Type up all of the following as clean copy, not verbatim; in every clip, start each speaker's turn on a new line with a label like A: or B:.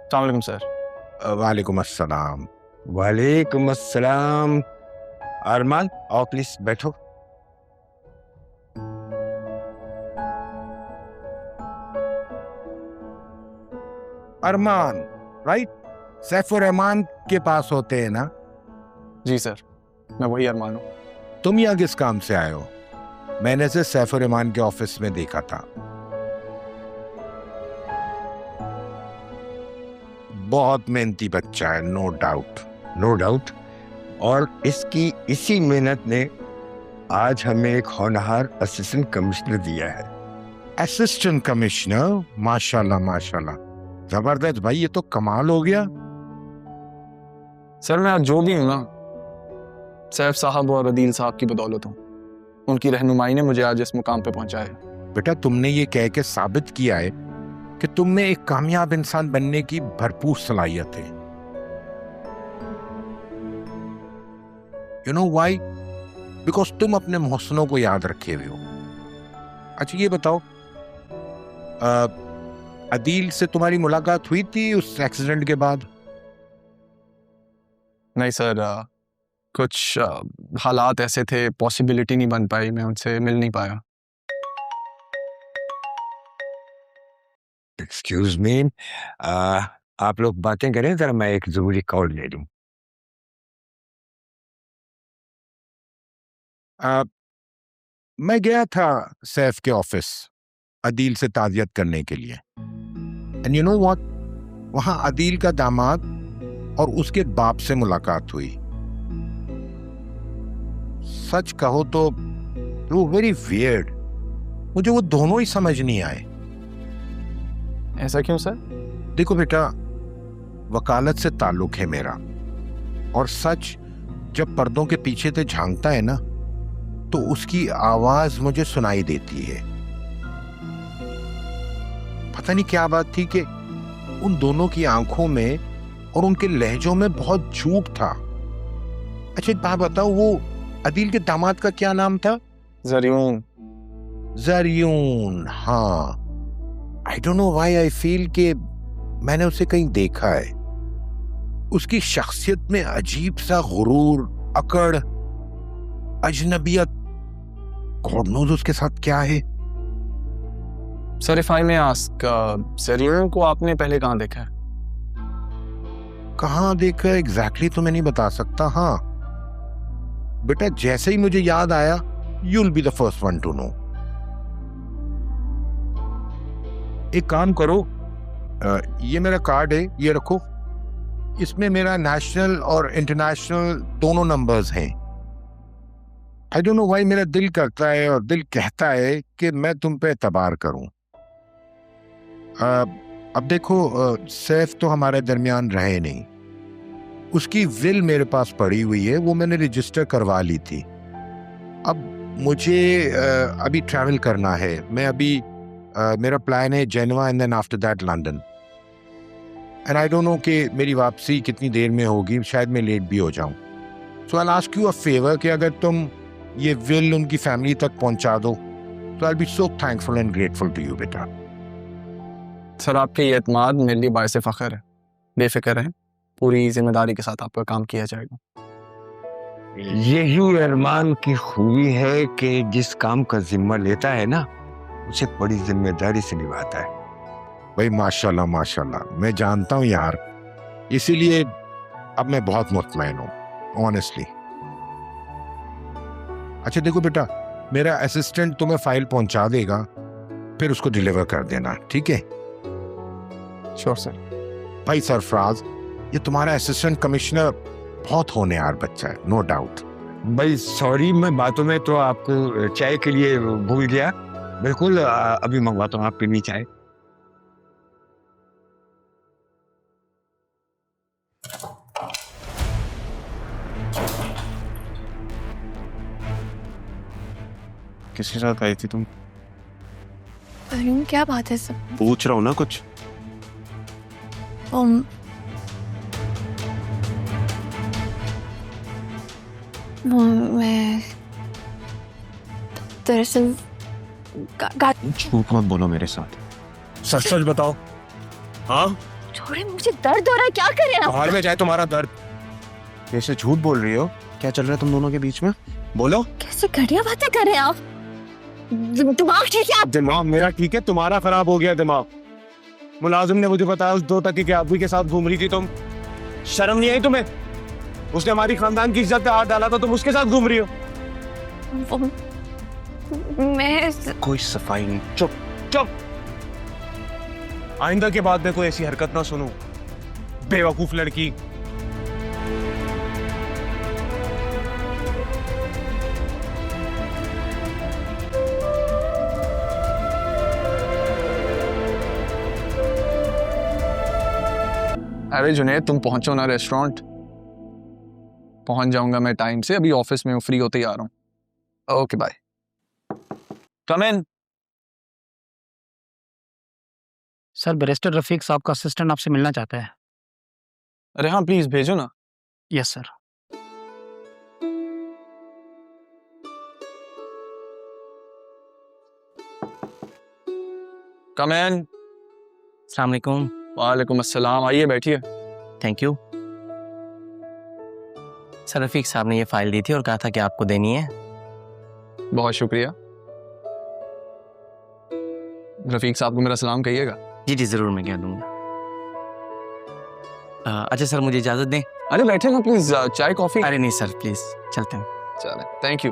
A: अस्सलाम वालेकुम सर।
B: वालेकुम अस्सलाम।
C: वालेकुम अस्सलाम। अरमान आओ प्लीज बैठो।
B: अरमान, राइट? सैफुर रहमान के पास होते हैं ना?
A: जी सर, मैं वही अरमान हूँ।
B: तुम यहाँ किस काम से आए हो? मैंने से सैफुर रहमान के ऑफिस में देखा था। बहुत मेहनती बच्चा है, नो डाउट।
C: No doubt. और इसकी इसी मेहनत ने आज हमें एक होनहार असिस्टेंट कमिश्नर दिया है।
B: Assistant commissioner? माशाल्लाह माशाल्लाह, जबरदस्त भाई, ये तो कमाल हो गया।
A: सर मैं आज जो भी हूँ ना, सैफ साहब और अदील साहब की बदौलत हूँ। उनकी रहनुमाई ने मुझे आज इस मुकाम पे पहुंचाया।
B: बेटा, तुमने ये कह के साबित किया है कि तुम में एक कामयाब इंसान बनने की भरपूर सलाहियत है। You know why? बिकॉज तुम अपने मोहसिनों को याद रखे हुए हो। अच्छा ये बताओ, अदील से तुम्हारी मुलाकात हुई थी उस एक्सीडेंट के बाद?
A: नहीं सर, कुछ हालात ऐसे थे, पॉसिबिलिटी नहीं बन पाई, मैं उनसे मिल नहीं पाया।
C: एक्सक्यूज मी, आप लोग बातें करें, जरा मैं एक जरूरी कॉल ले लूं।
B: मैं गया था सैफ के ऑफिस अदील से ताजियत करने के लिए। एंड यू नो व्हाट, वहां अदील का दामाद और उसके बाप से मुलाकात हुई। सच कहो तो वो वेरी वियर्ड। मुझे वो दोनों ही समझ नहीं आए।
A: ऐसा क्यों सर?
B: देखो बेटा, वकालत से ताल्लुक है मेरा, और सच जब पर्दों के पीछे से झांकता है ना, तो उसकी आवाज मुझे सुनाई देती है। पता नहीं क्या बात थी कि उन दोनों की आंखों में और उनके लहजों में बहुत झूठ था। अच्छा एक बात बताओ, वो अदील के दामाद का क्या नाम था?
A: जरियून।
B: जरियून, हाँ। आई don't know why I feel कि मैंने उसे कहीं देखा है। उसकी शख्सियत में अजीब सा गुरूर, अकड़, अजनबियत, गॉड नोज उसके साथ क्या है।
A: Sir if I may ask, जरियून को आपने पहले कहाँ देखा है?
B: कहाँ देखा एग्जैक्टली तो मैं नहीं बता सकता। हाँ बेटा, जैसे ही मुझे याद आया, you will be the first one to know. एक काम करो, ये मेरा कार्ड है, ये रखो। इसमें मेरा नेशनल और इंटरनेशनल दोनों नंबर्स हैं। आई डोंट नो व्हाई मेरा दिल करता है और दिल कहता है कि मैं तुम पे एतबार करूं। अब देखो, सैफ तो हमारे दरमियान रहे नहीं। उसकी विल मेरे पास पड़ी हुई है, वो मैंने रजिस्टर करवा ली थी। अब मुझे अभी ट्रैवल करना है। मैं अभी मेरा प्लान है Geneva and then after that London. And I don't know कि मेरी वापसी कितनी देर में होगी, शायद मैं लेट भी हो जाऊं। So I will ask you a favour कि अगर तुम ये विल उनकी फैमिली तक पहुंचा दो, तो I will be so thankful and grateful to you बेटा।
A: सर आपके ये एतमाद मेरे लिए बायसे फ़ख्र है। बेफिक्र रहें, पूरी जिम्मेदारी के साथ आपका काम किया जाएगा।
C: यही अरमान की खूबी है कि जिस काम का जिम्मा लेता है ना, उसे बड़ी जिम्मेदारी से निभाता है।
B: भाई माशाल्लाह माशाल्लाह, मैं जानता हूँ यार, इसीलिए अब मैं बहुत मुतमईन हूँ ऑनेस्टली। अच्छा देखो बेटा, मेरा असिस्टेंट तुम्हें फाइल पहुंचा देगा, फिर उसको डिलीवर कर देना, ठीक है?
A: Sure sir.
B: भाई सरफराज, ये तुम्हारा असिस्टेंट कमिश्नर बहुत होनहार बच्चा है, नो डाउट।
C: भाई सॉरी, मैं बातों में तो आपको चाय के लिए भूल गया। बिल्कुल, अभी मंगवाता हूँ, आप पीनी चाय।
D: किसके साथ आई थी तुम?
E: अरुण क्या बात है सब?
D: पूछ रहा हूँ ना कुछ।
E: मैं दरअसल
D: झूठ मत बोलो मेरे साथ।
F: सच सच बताओ। हाँ,
E: छोड़े, मुझे दर्द हो रहा है, क्या करें आप?
D: बाहर में जाए तुम्हारा दर्द। कैसे झूठ बोल रही हो? क्या चल रहा है तुम दोनों के बीच में? बोलो।
E: कैसे घटिया बातें कर रहे हैं आप? दिमाग ठीक है आप?
D: दिमाग मेरा ठीक है, तुम्हारा खराब हो गया दिमाग। मुलाजिम ने मुझे बताया उस 2 टके के आदमी के साथ घूम रही थी तुम। शर्म नहीं आई तुम्हें? उसने हमारी खानदान की इज्जत पे हाथ डाला था, तुम उसके साथ घूम रही हो।
E: मैं
D: कोई सफाई नहीं। चुप चुप। आइंदा के बाद में कोई ऐसी हरकत ना सुनूं। बेवकूफ लड़की।
A: अरे जुनेद, तुम पहुंचो ना रेस्टोरेंट। पहुंच जाऊंगा मैं टाइम से, अभी ऑफिस में हूँ, फ्री होते ही आ रहा हूँ। Okay bye. Come in.
F: Sir, barrister Rafiq साहब का असिस्टेंट आपसे मिलना चाहता है।
A: अरे हाँ, प्लीज भेजो ना।
F: Yes sir.
A: Come in.
F: अस्सलाम वालेकुम।
A: वालेकुम अस्सलाम, आइए बैठिए।
F: Thank you. सर, रफीक साहब ने ये फाइल दी थी और कहा था कि आपको देनी है।
A: बहुत शुक्रिया। रफीक साहब को मेरा सलाम कहिएगा।
F: जी जी, जरूर मैं कह दूंगा। अच्छा सर, मुझे इजाजत दें।
A: अरे बैठे ना प्लीज, चाय कॉफी।
F: अरे नहीं सर, प्लीज चलते हैं।
A: चले, थैंक यू।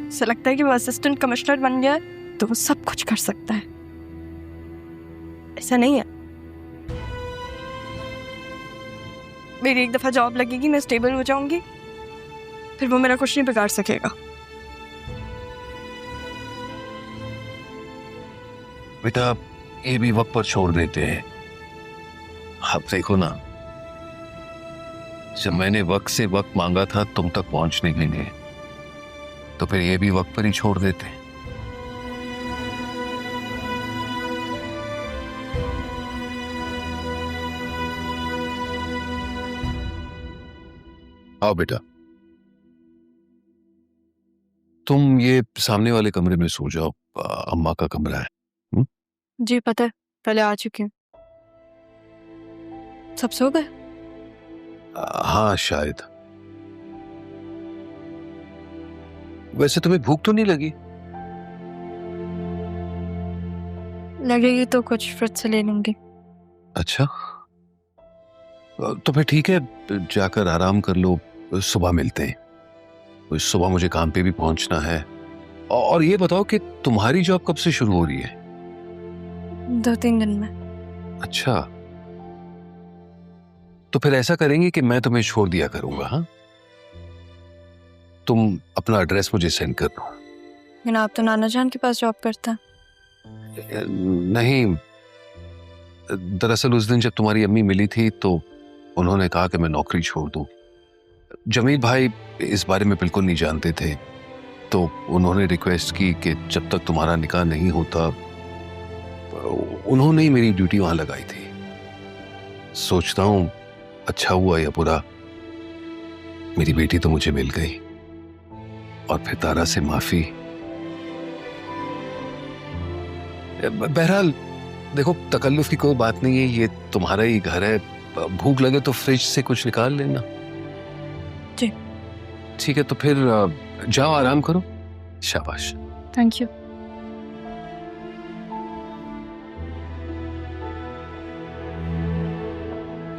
E: ऐसा लगता है कि वो असिस्टेंट कमिश्नर बन गया है तो वो सब कुछ कर सकता है। ऐसा नहीं है। मेरी एक दफा जॉब लगेगी, मैं स्टेबल हो जाऊंगी, फिर वो मेरा कुछ नहीं बिगाड़ सकेगा।
G: बेटा, ये भी वक्त पर छोड़ देते हैं। आप देखो ना, जब मैंने वक्त से वक्त मांगा था तुम तक पहुंचने के लिए, तो फिर ये भी वक्त पर ही छोड़ देते हैं। आओ बेटा, तुम ये सामने वाले कमरे में सो जाओ। अम्मा का कमरा है।
E: जी पता है, पहले आ चुकी हूँ। सब सो गए?
G: हाँ शायद। वैसे तुम्हें भूख तो नहीं लगी?
E: लगेगी तो कुछ फ्रूट से ले लूंगी।
G: अच्छा, तो फिर ठीक है, जाकर आराम कर लो, सुबह मिलते हैं। सुबह मुझे काम पे भी पहुंचना है। और ये बताओ कि तुम्हारी जॉब कब से शुरू हो रही है?
E: 2-3 दिन में।
G: अच्छा, तो फिर ऐसा करेंगे कि मैं तुम्हें छोड़ दिया करूंगा। हाँ, तुम अपना एड्रेस मुझे सेंड कर दो।
E: लेकिन आप तो नाना जान के पास जॉब करते हैं।
G: नहीं, दरअसल उस दिन जब तुम्हारी अम्मी मिली थी तो उन्होंने कहा कि मैं नौकरी छोड़ दूं। जमील भाई इस बारे में बिल्कुल नहीं जानते थे, तो उन्होंने रिक्वेस्ट की कि जब तक तुम्हारा निकाह नहीं होता, उन्होंने ही मेरी ड्यूटी वहां लगाई थी। सोचता हूं अच्छा हुआ या बुरा, मेरी बेटी तो मुझे मिल गई। और फिर तारा से माफी। बहरहाल देखो, तकल्लुफ की कोई बात नहीं है, ये तुम्हारा ही घर है। भूख लगे तो फ्रिज से कुछ निकाल लेना।
E: जी
G: ठीक है, तो फिर जाओ आराम करो। शाबाश।
E: Thank you.